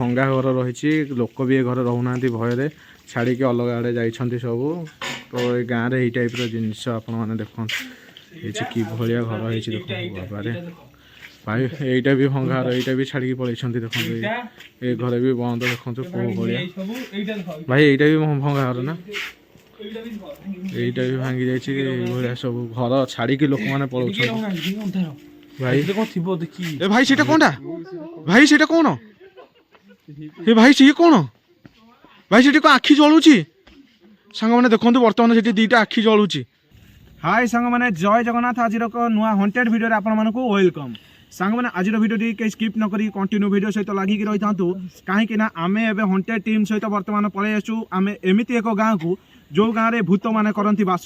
भंगा घर रही लोक भी घर रोना भय छाड़ी अलग आड़े जाइछन्ति सब तो ये गाँव में यही टाइप जिनस आपण मैंने देखो कि भाया घर है देखो बाबा भाई यहीटा भी भंगा घर यहीटा भी छाड़ी पलि देखो ये घर भी बंद देखो भाई यहीटा भी भंगा घर ना यहीटा भी भांगी जाइए सब घर छाड़ी लोक मैंने पलाउछन्ति भाई ए भाई सेटा कोनटा भाई सेटा कोन ए भाई सी कोन भाई सेठी को आखि जलुची सांग मैंने देखो बर्तमान से दीटा आखि जलुची। हाय सांग मैंने जय जगन्नाथ आज नुआ हंटेड वीडियो आपण मानकु वेलकम सांग मैंने आज वीडियो टी स्किप न करी कंटिन्यू वीडियो सहित लगिक रही था कहीं आमे एबे हंटेड टीम सहित बर्तमान पळै आसु आमे एमिति एक गाँव को जो गाँव में भूत माने करंती बास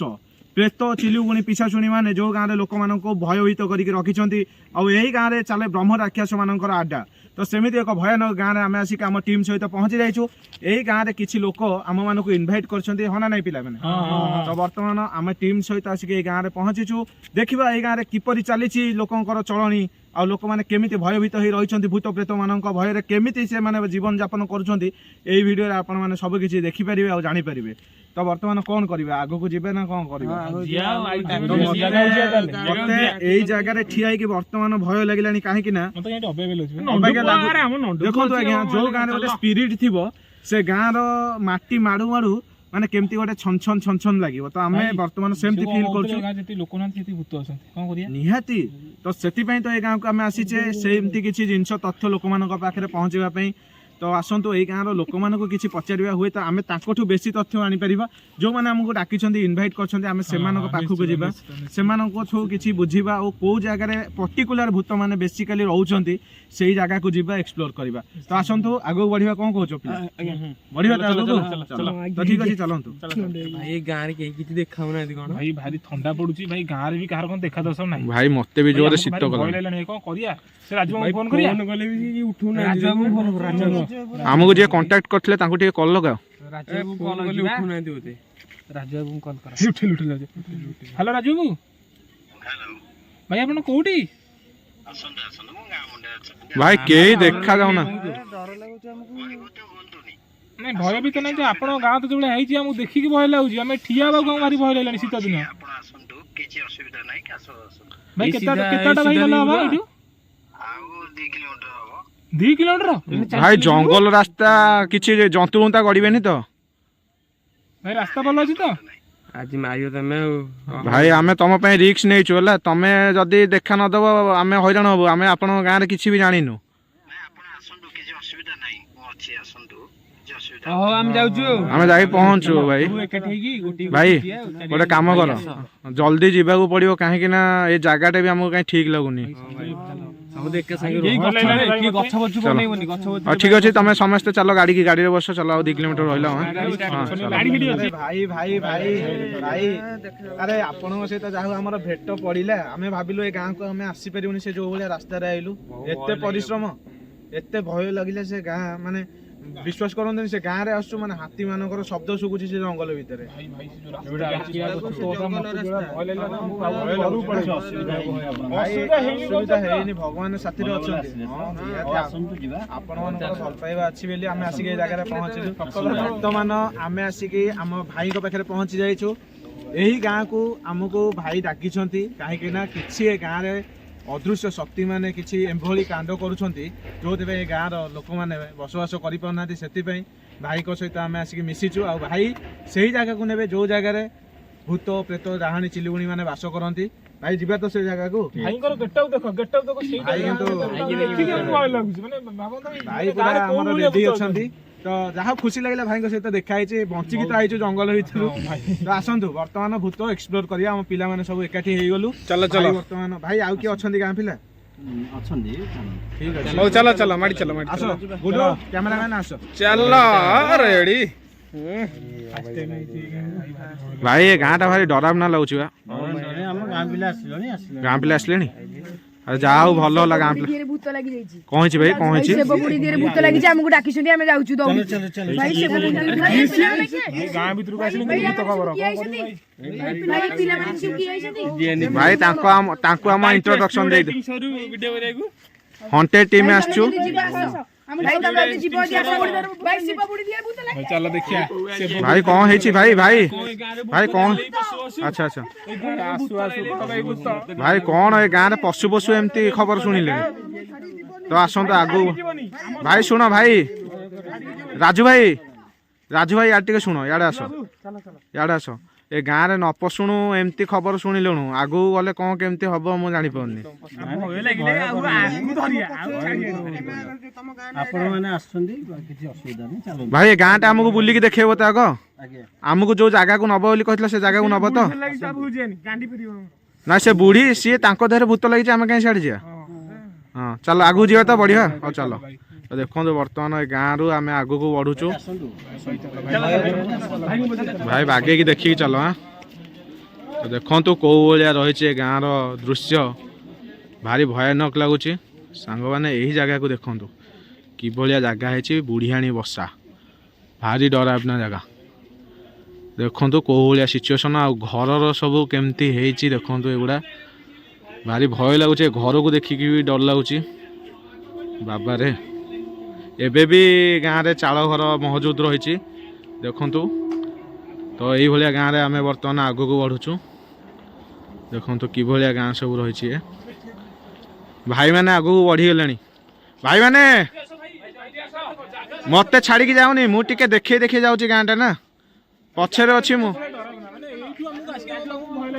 प्रेत चिलुगुणी पिशाशुणी मैंने जो गाँव में लोक मान भयभीत करके रखिंट आई गाँव में चले ब्रह्म राक्षस मानकर आड्डा तो सेमती एक भयानक गाँव में आम आसिक आम टीम सहित पहुँची जाइछू यही गाँव में किसी लोक आम मानक इनभाइट कर हाँ ना नहीं पिला मैंने तो बर्तमान आम टीम सहित आसिक गाँव में पहुँचीचु देखा ये गाँव में किपरि चली लोकंर चलनी आ लोक मैंने केमिति भयभीत हो रही भूत प्रेत मान भय केमिति से माने जीवन यापन करुँच वीडियो आपण मैंने सब किसी देखिपारे और जानीपारे तो बर्तमान कौन करवा आग को जीवे ना कौन यही जगह ठिया बर्तमान भय लगे कहीं देखो जो गाँव में गोटे स्पिरिट थी से गाँव माटी माड़ू माड़ू माने केमती गोटे छन छन छन छन लगे तो आम बर्तमान सेमती फील कर निहाती तो से तो ये गाँव को आम आसीचे सेमती किसी जिनस तथ्य लोक मान पाखे पहुँचापी तो आसतु यही गाँव लोक मान किसी पचारा हुए तो आम बेसी तथ्य आनीपर जो मैंने आमको डाकी इनभाइट करखक जावा से किसी बुझा और कौ जगह पर्टिकुलर भूत मैंने बेसिकाली रोचे से ही जगह को जीवा एक्सप्लोर करवा तो आसतु आगू बढ़िया कौन कह बढ़िया तो ठीक अच्छे चलतु भाई गाँव में किसी देखा भाई भारी ठंडा पड़ुची भाई गाँव में भी कहार कौन देखा दर्शन ना भाई मत भी जोर शीत आमको जे कांटेक्ट करथिले तांको टिके कॉल लगाओ राजू कॉल उठू ना दियोते राजू बाबू कॉल करा उठे हेलो राजू बाबू हेलो भाई आपण कोठी आसन मो गाँ मुंडे भाई के देखा जाऊ ना डर लागुच हमको नहीं भय भी तो नहीं जो आपण गाँ तो जबले आइछि हम देखि कि भय लागुछि हमें ठिया बाबू मारी भय लागलानी शीत दिन आपण आसंतु किछि असुविधा नाही कासो भाई केता भाई गला बा इठू आउ 2 किलोमीटर हो 2 किलोमीटर भाई जंगल रास्ता किछि जंतु उंता गड़िबेनी तो भाई रास्ता भल अछि तो आज मारियो तमे भाई आमे तम पे रिस्क नै छु होला तमे जदी देखा न दबो आमे हैरान होबो आमे आपण गाँ रे किछि भी जानिनु नै आपण आसंतु किछि असुविधा नै मो अछि आसंतु किछि असुविधा हो हम जाउछु आमे जाई पहुंचू भाई भाई गोटे काम कर जल्दी जीवा को पड़ियो काहे कि ना ये जगहटा भी हमको कहीं ठीक लगुनी ठीक अच्छे तुम समस्ते चलो गाड़ी की गाड़ी बस चलो 2 किलोमीटर रहा भाई भाई भाई भाई अरे आपण सहित जहाँ आम भेट पड़ा आम भाविलु ए गाँव को आम आसीपारूनी से जो भाई रास्तार आइलु एत परिश्रम एत भय लगे से गाँ माने विश्वास करते से गाँव में आसु माने हाथी मानकर शब्द शुभुची से जंगल भितर सुविधा है भगवान साथी आपण मान भल पाइबा अच्छी बेली आम आसिक जगह पहुँचलु बर्तमान आम आसिक आम भाई पाखे पहुँची जाइछू यही गाँव को आमको भाई डाकी कहीं किसी गाँव में अदृश्य शक्ति माने किसी एभली कांड करुँच जो गाँव लोक मैंने बसवास करना से भाई को सहित आम आसिक मिशिचु आ भाई से ही जगह को ने जो जगार भूत प्रेत डाहाणी चिलुगुणी मैंने बास करती भाई जीवा तो से जगह को भाई पूरा रेडी अच्छा तो जहाँ खुशी लगे भाई सहित देखाई बंचिकी तो आईचु जंगल भितर तो आसतु बर्तमान भूत एक्सप्लोर करिया हम पिला माने सब एकाठी हो गलु चलो चलो बर्तमान भाई आउ कि अछंदी गाँ पिला अछंदी ठीक है ओ चलो चलो माडी चलो माडी आसो गुडो कैमरामैन आसो चलो रेडी भाई ये गाँटा भारी डरावना लगुच गाँ पिला आसले अरे जाओ भल होला गाँ पिला भूत लागि जाईची कौन छी भाई कौन छी से बबुडी देरे भूत लागि छी हमकु डाकी सुनी हम जाउछु दौड़ी चलो चलो भाई से गाँ भीतर को आसले भूत खबर भाई पिला माने की आइछथि भाई तांको हम इंट्रोडक्शन दे वीडियो वीडियो रे हंटेड टीम आछू ଚାଲ ଦେଖିଆ ଭାଇ କଣ ହେଇଛି ଭାଇ ଭାଇ ଭାଇ କଣ ଆଚ୍ଛା ଆଚ୍ଛା ଭାଇ କଣ ଏ ଗାଁରେ ପଶୁ ପଶୁ ଏମିତି ଖବର ଶୁଣିଲେଣି ତ ଆସନ୍ତୁ ଆଗକୁ ଭାଇ ଶୁଣ ଭାଇ ରାଜୁ ଭାଇ ୟାର ଟିକେ ଶୁଣ ଇଆଡ଼େ ଆସ ଏ ଗାଁରେ ନ ପଶୁଣୁ ଏମିତି ଖବର ଶୁଣିଲୁଣୁ ଆଗକୁ ଗଲେ କଣ କେମିତି ହବ ମୁଁ ଜାଣିପାରୁନି ଭାଇ ଏ ଗାଁଟା ଆମକୁ ବୁଲିକି ଦେଖେଇବ ତ ଆଗ ଆମକୁ ଯୋଉ ଜାଗାକୁ ନବ ବୋଲି କହିଥିଲା ସେ ଜାଗାକୁ ନବ ତ ନା ସେ ବୁଢୀ ସିଏ ତାଙ୍କ ଦେହରେ ଭୂତ ଲାଗିଛି ଆମେ କାହିଁ ସିଆଡେ ଯିବା ହଁ ଚାଲ ଆଗକୁ ଯିବା ତ ବଢିଆ ହଉ ଚାଲ ଦେଖନ୍ତୁ ବର୍ତ୍ତମାନ ଏ ଗାଁରୁ ଆମେ ଆଗକୁ ବଢୁଛୁ ଭାଇ ବାଗେଇକି ଦେଖିକି ଚାଲ ଦେଖନ୍ତୁ କୋଉ ଭଳିଆ ରହିଛି ଏ ଗାଁର ଦୃଶ୍ୟ ଭାରି ଭୟାନକ ଲାଗୁଛି ସାଙ୍ଗମାନେ ଏହି ଜାଗାକୁ ଦେଖନ୍ତୁ କିଭଳିଆ ଜାଗା ହେଇଛି ବୁଢିଆଣୀ ବସା ଭାରି ଡରାବନା ଜାଗା ଦେଖନ୍ତୁ କୋଉ ଭଳିଆ ସିଚୁଏସନ୍ ଆଉ ଘରର ସବୁ କେମିତି ହେଇଛି ଦେଖନ୍ତୁ ଏଗୁଡ଼ା ଭାରି ଭୟ ଲାଗୁଛି ଘରକୁ ଦେଖିକି ବି ଡର ଲାଗୁଛି ବାବାରେ ଏବେ ବି ଗାଁରେ ଚାଳ ଘର ମହଜୁଦ ରହିଛି ଦେଖନ୍ତୁ ତ ଏଇଭଳିଆ ଗାଁରେ ଆମେ ବର୍ତ୍ତମାନ ଆଗକୁ ବଢ଼ୁଛୁ ଦେଖନ୍ତୁ କିଭଳିଆ ଗାଁ ସବୁ ରହିଛି ଭାଇମାନେ ଆଗକୁ ବଢ଼ିଗଲେଣି ଭାଇମାନେ ମତେ ଛାଡ଼ିକି ଯାଉନି ମୁଁ ଟିକେ ଦେଖେଇ ଯାଉଛି ଗାଁଟା ନା ପଛରେ ଅଛି ମୁଁ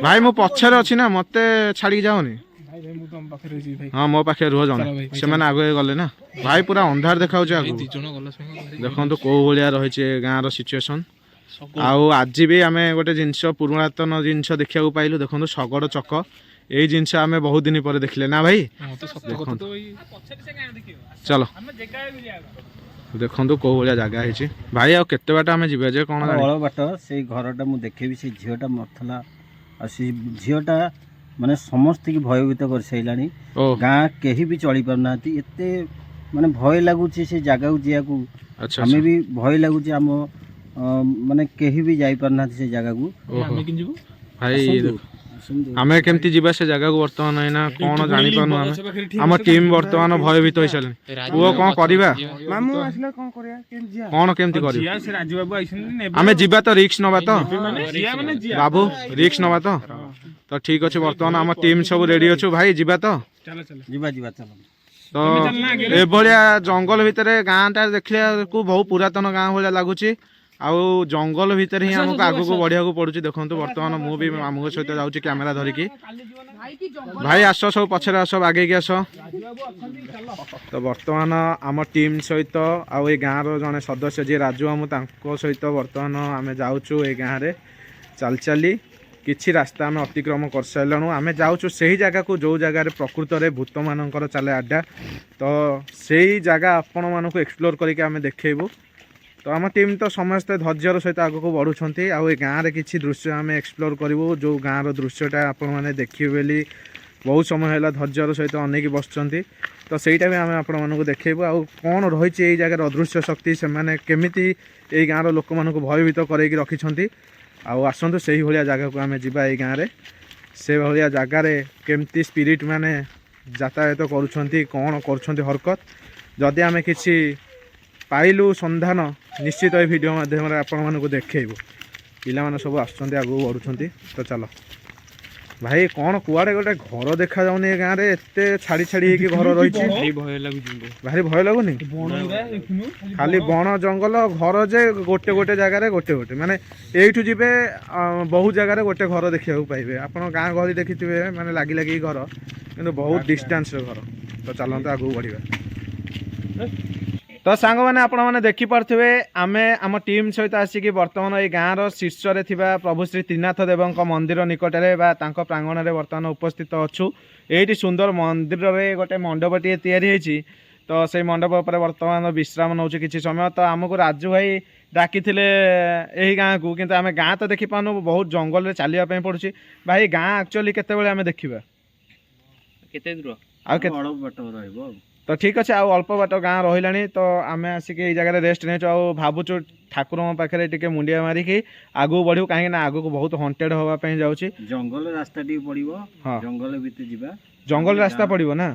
ଭାଇ ମୁଁ ପଛରେ ଅଛି ନା ମତେ ଛାଡ଼ିକି ଯାଉନି ହଁ ମୋ ପାଖରେ ରୁହ ଜଣେ ସେମାନେ ଆଗକୁ ଗଲେ ନା ଭାଇ ପୁରା ଅନ୍ଧାର ଦେଖାଉଛି ଆଗକୁ ଦେଖନ୍ତୁ କୋଉ ଭଳିଆ ରହିଛି ଏ ଗାଁର ସିଚୁଏସନ୍ ଆଉ ଆଜି ବି ଆମେ ଗୋଟେ ଜିନିଷ ପୁରାତନ ଜିନିଷ ଦେଖିବାକୁ ପାଇଲୁ ଦେଖନ୍ତୁ ଶଗଡ଼ ଚକ ଏଇ ଜିନିଷ ଆମେ ବହୁତ ଦିନ ପରେ ଦେଖିଲେ ନା ଭାଇ ଚାଲ ଦେଖନ୍ତୁ କୋଉ ଭଳିଆ ଜାଗା ହେଇଛି ଭାଇ ଆଉ କେତେ ବାଟ ଆମେ ଯିବା ଯେ କଣ ବାଟ ସେଇ ଘରଟା ମୁଁ ଦେଖେଇବି ସେଇ ଝିଅଟା ମରିଥିଲା ଆଉ ସେ ଝିଅଟା ମାନେ ସମସ୍ତଙ୍କୁ ଭୟଭୀତ କରିସାରିଲାଣି ଗାଁ କେହି ବି ଚଳି ପାରୁନାହାନ୍ତି ଏତେ ମାନେ ଭୟ ଲାଗୁଛି ସେ ଜାଗାକୁ ଯିବାକୁ ଆମେ ବି ଭୟ ଲାଗୁଛି ଆମ ମାନେ କେହି ବି ଯାଇପାରୁନାହାନ୍ତି ସେ ଜାଗାକୁ ଭାଇ ଆମେ କେମିତି ଯିବା ସେ ଜାଗାକୁ ବର୍ତ୍ତମାନ ଏଇନା କଣ ଜାଣିପାରୁନୁ ଆମେ ଆମ ଟିମ୍ ବର୍ତ୍ତମାନ ଭୟଭୀତ ହେଇସାରିଲେଣି ପୁଅ କଣ କରିବା କଣ କେମିତି କରିବା ଆମେ ଯିବା ତ ରିକ୍ସ ନବା ତ ବାବୁ ରିକ୍ସ ନବା ତ ଠିକ ଅଛି ବର୍ତ୍ତମାନ ଆମ ଟିମ୍ ସବୁ ରେଡି ଅଛୁ ଭାଇ ଯିବା ତ ତ ଏଭଳିଆ ଜଙ୍ଗଲ ଭିତରେ ଗାଁଟା ଦେଖିବାକୁ ବହୁତ ପୁରାତନ ଗାଁ ଭଳିଆ ଲାଗୁଛି ଆଉ ଜଙ୍ଗଲ ଭିତରେ ହିଁ ଆମକୁ ଆଗକୁ ବଢିବାକୁ ପଡୁଛି ଦେଖନ୍ତୁ ବର୍ତ୍ତମାନ ମୁଁ ବି ମାମୁଙ୍କ ସହିତ ଯାଉଛି କ୍ୟାମେରା ଧରିକି ଭାଇ ଆସ ସବୁ ପଛରେ ଆସ ବାଗେଇକି ଆସ ତ ବର୍ତ୍ତମାନ ଆମ ଟିମ୍ ସହିତ ଆଉ ଏଇ ଗାଁର ଜଣେ ସଦସ୍ୟ ଯିଏ ରାଜୁ ମାମୁଁ ତାଙ୍କ ସହିତ ବର୍ତ୍ତମାନ ଆମେ ଯାଉଛୁ ଏଇ ଗାଁରେ ଚାଲି କିଛି ରାସ୍ତା ଆମେ ଅତିକ୍ରମ କରିସାରିଲୁଣୁ ଆମେ ଯାଉଛୁ ସେହି ଜାଗାକୁ ଯେଉଁ ଜାଗାରେ ପ୍ରକୃତରେ ଭୂତମାନଙ୍କର ଚାଲେ ଆଡ୍ଡା ତ ସେଇ ଜାଗା ଆପଣମାନଙ୍କୁ ଏକ୍ସପ୍ଲୋର କରିକି ଆମେ ଦେଖେଇବୁ ତ ଆମ ଟିମ୍ ତ ସମସ୍ତେ ଧୈର୍ଯ୍ୟର ସହିତ ଆଗକୁ ବଢ଼ୁଛନ୍ତି ଆଉ ଏ ଗାଁରେ କିଛି ଦୃଶ୍ୟ ଆମେ ଏକ୍ସପ୍ଲୋର କରିବୁ ଯେଉଁ ଗାଁର ଦୃଶ୍ୟଟା ଆପଣମାନେ ଦେଖିବେ ବୋଲି ବହୁତ ସମୟ ହେଲା ଧୈର୍ଯ୍ୟର ସହିତ ଅନେଇକି ବସୁଛନ୍ତି ତ ସେଇଟା ବି ଆମେ ଆପଣମାନଙ୍କୁ ଦେଖେଇବୁ ଆଉ କ'ଣ ରହିଛି ଏଇ ଜାଗାରେ ଅଦୃଶ୍ୟ ଶକ୍ତି ସେମାନେ କେମିତି ଏଇ ଗାଁର ଲୋକମାନଙ୍କୁ ଭୟଭୀତ କରେଇକି ରଖିଛନ୍ତି ଆଉ ଆସନ୍ତୁ ସେଇଭଳିଆ ଜାଗାକୁ ଆମେ ଯିବା ଏଇ ଗାଁରେ ସେଭଳିଆ ଜାଗାରେ କେମିତି ସ୍ପିରିଟ୍ ମାନେ ଯାତାୟାତ କରୁଛନ୍ତି କ'ଣ କରୁଛନ୍ତି ହରକତ ଯଦି ଆମେ କିଛି ପାଇଲୁ ସନ୍ଧାନ ନିଶ୍ଚିତ ଏ ଭିଡ଼ିଓ ମାଧ୍ୟମରେ ଆପଣମାନଙ୍କୁ ଦେଖେଇବୁ ପିଲାମାନେ ସବୁ ଆସୁଛନ୍ତି ଆଗକୁ ବଢ଼ୁଛନ୍ତି ତ ଚାଲ ଭାଇ କ'ଣ କୁଆଡ଼େ ଗୋଟେ ଘର ଦେଖାଯାଉନି ଏ ଗାଁରେ ଏତେ ଛାଡ଼ି ହେଇକି ଘର ରହିଛି ଭାରି ଭୟ ଲାଗୁନି ଖାଲି ବଣ ଜଙ୍ଗଲ ଘର ଯେ ଗୋଟେ ଜାଗାରେ ଗୋଟେ ମାନେ ଏଇଠୁ ଯିବେ ବହୁତ ଜାଗାରେ ଗୋଟେ ଘର ଦେଖିବାକୁ ପାଇବେ ଆପଣ ଗାଁ ଗହଳି ଦେଖିଥିବେ ମାନେ ଲାଗି ଘର କିନ୍ତୁ ବହୁତ ଡିଷ୍ଟାନ୍ସରେ ଘର ତ ଚାଲନ୍ତୁ ଆଗକୁ ବଢ଼ିବା ତ ସାଙ୍ଗମାନେ ଆପଣମାନେ ଦେଖିପାରୁଥିବେ ଆମେ ଆମ ଟିମ୍ ସହିତ ଆସିକି ବର୍ତ୍ତମାନ ଏଇ ଗାଁର ଶୀର୍ଷରେ ଥିବା ପ୍ରଭୁ ଶ୍ରୀ ତ୍ରିନାଥ ଦେବଙ୍କ ମନ୍ଦିର ନିକଟରେ ବା ତାଙ୍କ ପ୍ରାଙ୍ଗଣରେ ବର୍ତ୍ତମାନ ଉପସ୍ଥିତ ଅଛୁ ଏଇଠି ସୁନ୍ଦର ମନ୍ଦିରରେ ଗୋଟେ ମଣ୍ଡପଟିଏ ତିଆରି ହେଇଛି ତ ସେଇ ମଣ୍ଡପ ଉପରେ ବର୍ତ୍ତମାନ ବିଶ୍ରାମ ନେଉଛୁ କିଛି ସମୟ ତ ଆମକୁ ରାଜୁ ଭାଇ ଡାକିଥିଲେ ଏହି ଗାଁକୁ କିନ୍ତୁ ଆମେ ଗାଁ ତ ଦେଖିପାରୁନୁ ବହୁତ ଜଙ୍ଗଲରେ ଚାଲିବା ପାଇଁ ପଡ଼ୁଛି ଭାଇ ଗାଁ ଆକ୍ଚୁଆଲି କେତେବେଳେ ଆମେ ଦେଖିବା କେତେ ଦୂର ଆଉ କେତେ ବାଟ ରହିବ ତ ଠିକ୍ ଅଛି ଆଉ ଅଳ୍ପ ବାଟ ଗାଁ ରହିଲାଣି ତ ଆମେ ଆସିକି ଏଇ ଜାଗାରେ ରେଷ୍ଟ ନେଇଛୁ ଆଉ ଭାବୁଛୁ ଠାକୁରଙ୍କ ପାଖରେ ଟିକେ ମୁଣ୍ଡିଆ ମାରିକି ଆଗକୁ ବଢ଼ିବୁ କାହିଁକି ନା ଆଗକୁ ବହୁତ ହଣ୍ଟେଡ୍ ହେବା ପାଇଁ ଯାଉଛି ଜଙ୍ଗଲ ରାସ୍ତା ଟିକେ ପଡ଼ିବ ହଁ ଜଙ୍ଗଲ ଭିତରେ ଯିବା ଜଙ୍ଗଲ ରାସ୍ତା ପଡ଼ିବ ନା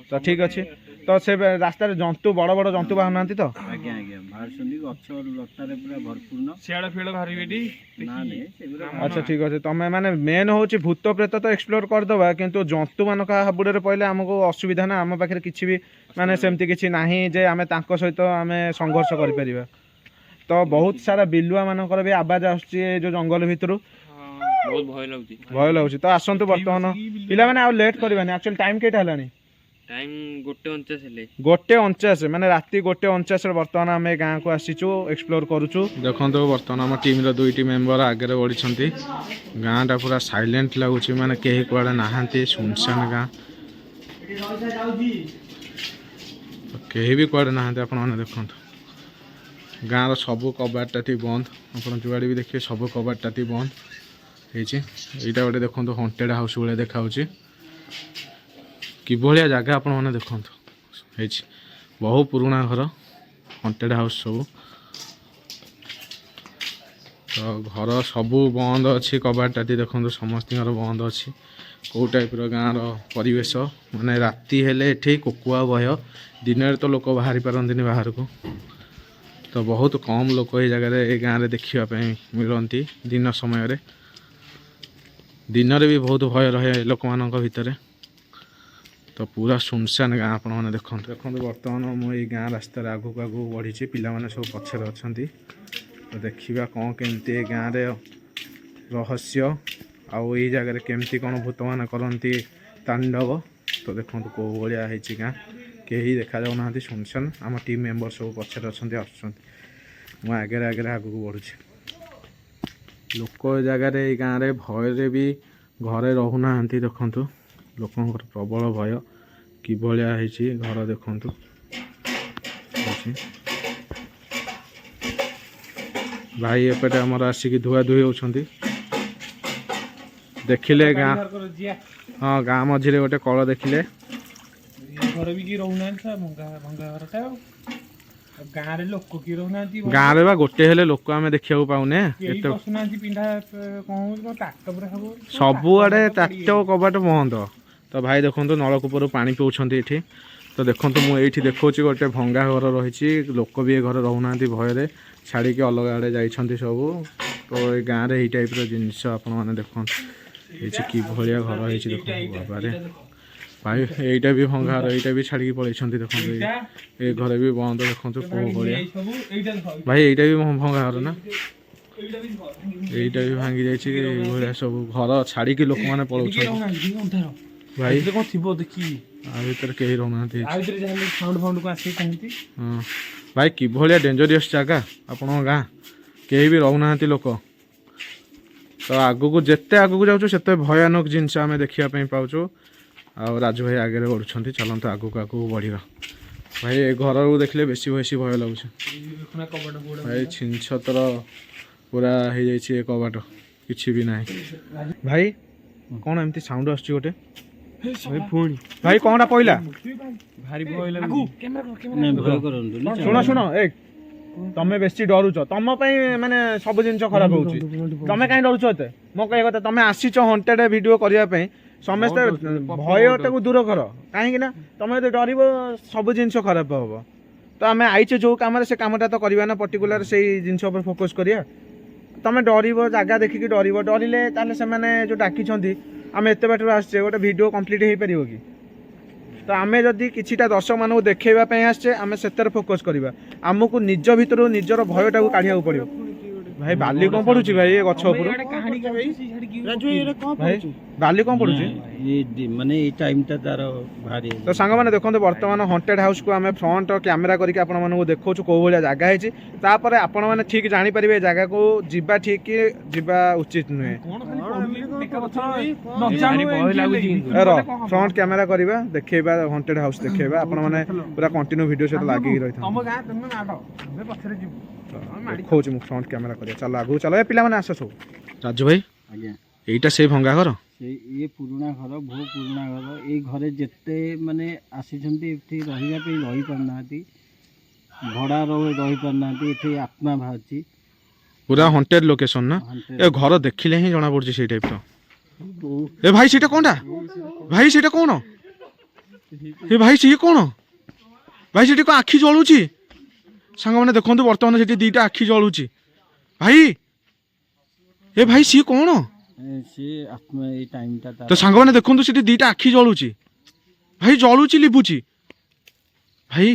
ତ ଠିକ୍ ଅଛି तो से रास्ता जंतु बड़ बड़ जंतु बाहर ना तो आज्ञा आज्ञा बाहर गछ लतारे पूरा भरपूर्ण सियाड़ फेड़ बाहर ना नहीं सेगुरा अच्छा ठीक अच्छे तुम मैंने मेन हूँ भूत प्रेत तो एक्सप्लोर करदे कि जंतु मान हाबुड़े पड़े आमको असुविधा ना आम पाखे किसी भी माने सेमती किसी ना जे आम सहित आम संघर्ष कर तो बहुत सारा बिलुआ मानकर भी आवाज आसुची जो जंगल भितर बहुत भय लगुच तो आसतु बर्तमान पिला मैंने लेट करवानी एक्चुअली टाइम केटा है टाइम 1:49 1:49 माने राति 1:49 बर्तमान आम गाँव को आसीचु एक्सप्लोर करूचु देखो बर्तमान आम टीम दुईटी मेंबर आगे बढ़ी गाँटा पूरा साइलेंट लगुच माने कहीं कुआड़े नहांती सुनसान गाँ कहीं भी कुआड़े नहांती आपण मैंने देखो गाँव सबू कबाटा बंद आप जुआड़े भी देखिए सब कबाटा बंद होटा गोटे देखो हंटेड हाउस भाई देखा कि भाया जगह आपण मैंने देखो बहु पुराणा घर हंटेड हाउस सब तो घर सबू बंद अच्छी कबाटा देखो समस्त बंद अच्छी कौ टाइप गाँव परिवेश माने राति हेले एठी कोकुआ भय दिन तो लोक बाहरी पारंती बाहर को तो बहुत कम लोक ये जगह ये गाँव देखापी मिलती दिन समय दिन भी बहुत भय रहे लोक मान भितर तो पूरा सुनसान गाँ आप देखो देखो बर्तमान मुझे गाँ रास्तार आगू आगू बढ़ी पाने सब पचर अच्छा तो देखा कौन केमती गाँव रहस्य आउ ये जगह केमती कौन भूत मान करती तांडव तो देखो कौ भाया है गाँ कहीं देखा जाऊना सुनसान आम टीम मेंबर सब पचर अच्छा मुझे आगे आगे आगू बढ़ुची लोक जगार गाँव भय भी घरे रोना देखु लोक प्रबल भय कि भाया घर देखु भाई एपटे आमर आसिक धुआ धुई होती देखिले गाँ हाँ गाँ मझे गोटे कल देखिले घर भी कि रहना भंगा घरटा गाँव रे लोक कि रहना गाँव में गोटे हेले लोक आम देखा पाऊने सबुआड़े ताट कबाट बंद तो भाई देखो नलकूपर पानी पिउछंती एठी तो देखो मुझे देखा गोटे भंगा घर रही लोक भी घर रोना भय छाड़ी अलग आड़े जाइछंती सब तो ये गाँव में टाइप जिनस आपने देखो कि भाया घर है देखो बाबारे भाई यहीटा भी भंगा घर यहाँ भी छाड़ी पलैं देखो ये घर भी बंद देखो भाई यहीटा भी भंगा घर ना यहीटा भी भांगी जाइए सब घर छाड़ी लोक मैंने पलाउं भाई भर कहीं रोना हाँ भाई कि भाया डेंजरियस जगह आपण गाँ कहीं भी रोना लोक तो आगू जिते आगू जाऊँ से भयानक जिनस आम देखापी पाचु आ राजू भाई आगे बढ़ुं चलते आगू आगू बढ़ा भाई ए घर को देखले बेसी बेसी भय लगुच भाई छिंछतर पूरा हो जाए कबाट किसी भी ना भाई कौन एमती साउंड आसुची गोटे भाई कौनटा पहला भारी भय शुण शुण ए तमें बेसी डरुच तुम माने सब जिन खराब हो तमें कहीं डरुच एत मो कह कथा तुम आसीच हंटेड वीडियो करने समस्ते भयटा को दूर कर कहीं तुम जो डर सब जिन खराब हम तो आम आईचे जो कम से कमटा तो करवा ना पर्टिकुलर से जिन फोकस करिया तुम डर जगह देखिकी डर डरिले जो डाकी आम एत बाटर आसचे गोटे वीडियो कंप्लीट हो पार कि तो आम जदि किछिटा दर्शक मानू देखेवाई आसचे आम से फोकस करवा आमको निज भितर निजर भयटा को काढ़िया पड़ो भाई बाली कौन पड़ुची भाई ये गछ बाली कौन पड़ुची ये माने ये टाइमटा तार भारी तो सांग मैंने देखो बर्तमान हंटेड हाउस को आम फ्रंट कैमेरा करके आपण मानू देखो कौ भाया जगह है तापर आपण मैंने ठीक जानीपारे जगह को जीवा ठीक कि जीवा उचित नुहे फ्रंट कैमेरा करवा देखा हंटेड हाउस देखा आपण मैंने पूरा कंटिन्यू वीडियो सहित लगी रही देखो फ्रंट कैमेरा कर चल आगू चलो पिला माने आसो सब राजू भाई आज्ञा एटा से भंगा घर ये पुराना घर बहुत पुराना घर ये घरे जिते माने आसीचंती एठी रहिया पे रही पारनाती भड़ा रही पारनाती एठी आत्मा बाहरची पूरा हंटेड लोकेशन ना ए घर देखिले ही जना पड़ची से टाइप ए भाई सेटा कोनटा भाई सेटा कोन ए भाई से कोन ଭାଇ ସେଠି କ'ଣ ଆଖି ଜଳୁଛି ସାଙ୍ଗମାନେ ଦେଖନ୍ତୁ ବର୍ତ୍ତମାନ ସେଠି ଦୁଇଟା ଆଖି ଜଳୁଛି ଭାଇ ଏ ଭାଇ ସିଏ କ'ଣ ସିଏ ଏଇ ଟାଇମଟା ତ ସାଙ୍ଗମାନେ ଦେଖନ୍ତୁ ସେଠି ଦୁଇଟା ଆଖି ଜଳୁଛି ଭାଇ ଜଳୁଛି ଲିଭୁଛି ଭାଇ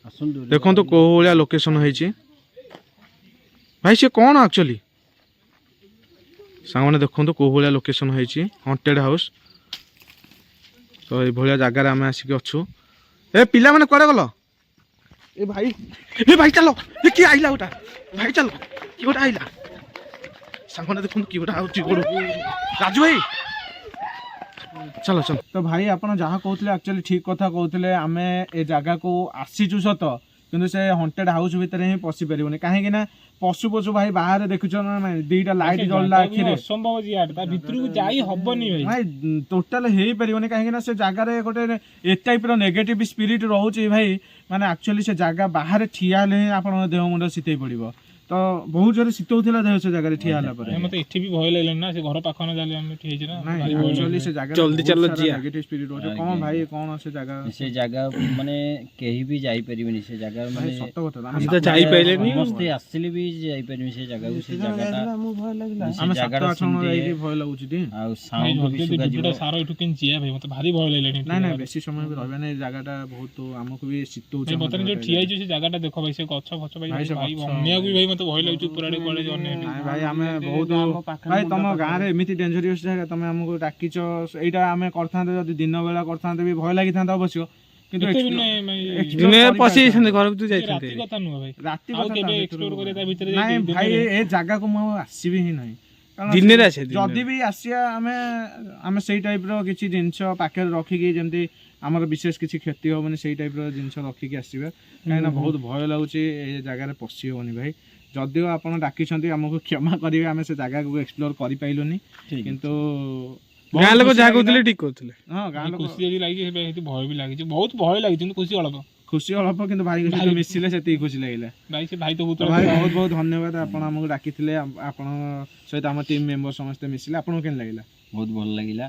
ଆସନ୍ତୁ ଦେଖନ୍ତୁ କୋଉ ଭଳିଆ ଲୋକେସନ ହେଇଛି ଭାଇ ସିଏ କ'ଣ ଆକ୍ଚୁଆଲି ସାଙ୍ଗମାନେ ଦେଖନ୍ତୁ କୋଉ ଭଳିଆ ଲୋକେସନ ହେଇଛି ହଣ୍ଟେଡ୍ ହାଉସ୍ ତ ଏଇଭଳିଆ ଜାଗାରେ ଆମେ ଆସିକି ଅଛୁ ଏ ପିଲାମାନେ କୁଆଡ଼େ ଗଲ ଏ ଭାଇ ଚାଲ ଏ କିଏ ଆଇଲା ଗୋଟା ଭାଇ ଚାଲ କିଏ ଗୋଟା ଆଇଲା ସାଙ୍ଗମାନେ ଦେଖନ୍ତୁ କିଏ ଗୋଟା ଆଉଛି ଗୋଡ଼ ରାଜୁ ଭାଇ ଚାଲ ଚାଲ ତ ଭାଇ ଆପଣ ଯାହା କହୁଥିଲେ ଆକ୍ଚୁଆଲି ଠିକ କଥା କହୁଥିଲେ ଆମେ ଏ ଜାଗାକୁ ଆସିଛୁ ସତ କିନ୍ତୁ ସେ ହଣ୍ଟେଡ୍ ହାଉସ୍ ଭିତରେ ହିଁ ପଶି ପାରିବୁନି କାହିଁକି ନା ପଶୁ ଭାଇ ବାହାରେ ଦେଖୁଛ ନା ନାଇଁ ଦିଟା ଲାଇଟ୍ ଜଳିଲା ଆଖିରେ ଅସମ୍ଭବ ଯିଆଡେ ତା ଭିତରକୁ ଯାଇ ହବନି ଭାଇ ଭାଇ ଟୋଟାଲ ହେଇପାରିବନି କାହିଁକି ନା ସେ ଜାଗାରେ ଗୋଟେ ଏ ଟାଇପର ନେଗେଟିଭ ସ୍ପିରିଟ ରହୁଛି ଭାଇ ମାନେ ଆକ୍ଚୁଆଲି ସେ ଜାଗା ବାହାରେ ଠିଆ ହେଲେ ହିଁ ଆପଣଙ୍କ ଦେହ ମୁଣ୍ଡ ଶୀତେଇ ପଡିବ ତ ବହୁତ ଜୋରେ ଶୀତ ହଉଥିଲା ଦେହ ସେ ଜାଗାରେ ଠିଆ ହେଲା ପରେ ମତେ ଏଠି ବି ଭୟ ଲାଗିଲାନି ନା ସେ ଘର ପାଖ ନା ଯାଲେ ଆମେ ଏଠି ହେଇଛି ନା ନାଇଁ ଆକ୍ଚୁଆଲି ସେ ଜାଗା ଜଲ୍ଦି ଚାଲ ଯିଆ। ନେଗେଟିଭ ସ୍ପିରିଟ ରହୁଛି କ'ଣ ଭାଇ କ'ଣ ସେ ଜାଗା ସେ ଜାଗା ମାନେ କେହି ବି ଯାଇପାରିବେନି ସେ ଜାଗା ମାନେ ସତ କଥା ଆମେ ତ ଯାଇପାରିଲେନି ସମସ୍ତେ ଆସିଲେ ବି ଯାଇପାରିବେନି ସେ ଜାଗାକୁ ସେ ଜାଗାଟା ଆମେ ସେ ଜାଗାଟା 7-8 ଜଣ ଯାଇକି ଭୟ ଲାଗୁଛି ଟି ଆଉ ସାଉଣ୍ଡ ବି ଶୁଭାଯିବ ସାର ଏଠୁ କେମିତି ଯିବା ଭାଇ ମତେ ଭାରି ଭୟ ଲାଗିଲାଣି ନାଇଁ ନାଇଁ ବେଶୀ ସମୟ ବି ରହିବା ନାଇଁ ଜାଗାଟା ବହୁତ ଆମକୁ ବି ଶୀତ ହଉଛି ମତେ ଯୋଉ ଠିଆ ହେଇଛୁ ସେ ଜାଗାଟା ଦେଖ ଭାଇ ସେ ଗଛ ଫଛ ଭାଇ ଭାଇ, ସେ ଭାଇ ଗଛ- ଅନେଇବାକୁ ବି ଭାଇ ମତେ ଭୟ ଲାଗୁଛି ପୁରାଡେ କୁଆଡେ ଯେ ଅନେଇବାକୁ ନାଇଁ ଭାଇ ଆମେ ବହୁତ ଭାଇ ତମ ଗାଁରେ ଏମିତି ଡେଞ୍ଜରିୟସ୍ ଜାଗା ତମେ ଆମକୁ ଡାକିଛ ଏଇଟା ଆମେ କରିଥାନ୍ତେ ଯଦି ଦିନ ବେଳା କରିଥାନ୍ତେ ବି ଭୟ ଲାଗିଥାନ୍ତା ଅବଶ୍ୟ କିନ୍ତୁ ଏତେ ବି explore- ନାଇଁ ଭାଇ explore ଦିନେ କରିପାରିଥାନ୍ତେ। ପଶି ଯାଇଛନ୍ତି ଘରକୁ ତୁ ସେ ଯାଇଛନ୍ତି ରାତି କଥା ନୁହଁ ଭାଇ ରାତି ଆଉ କଥା କେବେ ତା ଏକ୍ସପ୍ଲୋର ଭିତରୁ- କରିବା ତା ଭିତରେ ନାଇଁ ଯାଇକି ଭାଇ ଦିନରେ- ଏ ଜାଗାକୁ ମୁଁ ଆଉ ଆସିବି ହିଁ ନାହିଁ କାରଣ ଦିନରେ ସେ- ଆସେ, ଦିନରେ। ଯଦି ବି ଆସିବା ଆମେ ସେଇ ଟାଇପର କିଛି ଜିନିଷ ପାଖରେ ରଖିକି ଯେମିତି ଆମର ବିଶେଷ କିଛି କ୍ଷତି ହବନି ସେଇ ଟାଇପର ଜିନିଷ ରଖିକି ଆସିବା କାହିଁକିନା ବହୁତ ଭୟ ଲାଗୁଛି ଏ ଜାଗାରେ ପଶି ହବନି ଭାଇ ଯଦିଓ ଆପଣ ଡାକିଛନ୍ତି ଆମକୁ କ୍ଷମା କରିବେ ଆମେ ସେ ଜାଗାକୁ ଏକ୍ସପ୍ଲୋର କରିପାରିଲୁନି କିନ୍ତୁ ବହୁତ ଗାଁ ଲୋକ ଖୁସି ଯାହା ଲାଗିଲା। କହୁଥିଲେ ଠିକ କହୁଥିଲେ ହଁ ଗାଁ ଲୋକ ଖୁସି ଯଦି ଲାଗିଛି ସେଠି ଭୟ ବି ଲାଗିଛି ବହୁତ ଭୟ ଲାଗିଛି କିନ୍ତୁ ଖୁସି ଅଳପ ଖୁସି ଅଳ୍ପ କିନ୍ତୁ ଭାଇଙ୍କ ସହିତ ମିଶିଲେ ସେତିକି ଖୁସି ଲାଗିଲା ଭାଇ ସେ ଭାଇ ତ ବହୁତ ତ ଭାଇ ବହୁତ ବହୁତ ଧନ୍ୟବାଦ ଆପଣ ଆମକୁ ଡାକିଥିଲେ ଆପଣଙ୍କ ସହିତ ଆମ ଟିମ୍ ମେମ୍ବର ସମସ୍ତେ ମିଶିଲେ ଆପଣଙ୍କୁ କେମିତି ଲାଗିଲା ବହୁତ ଭଲ ଲାଗିଲା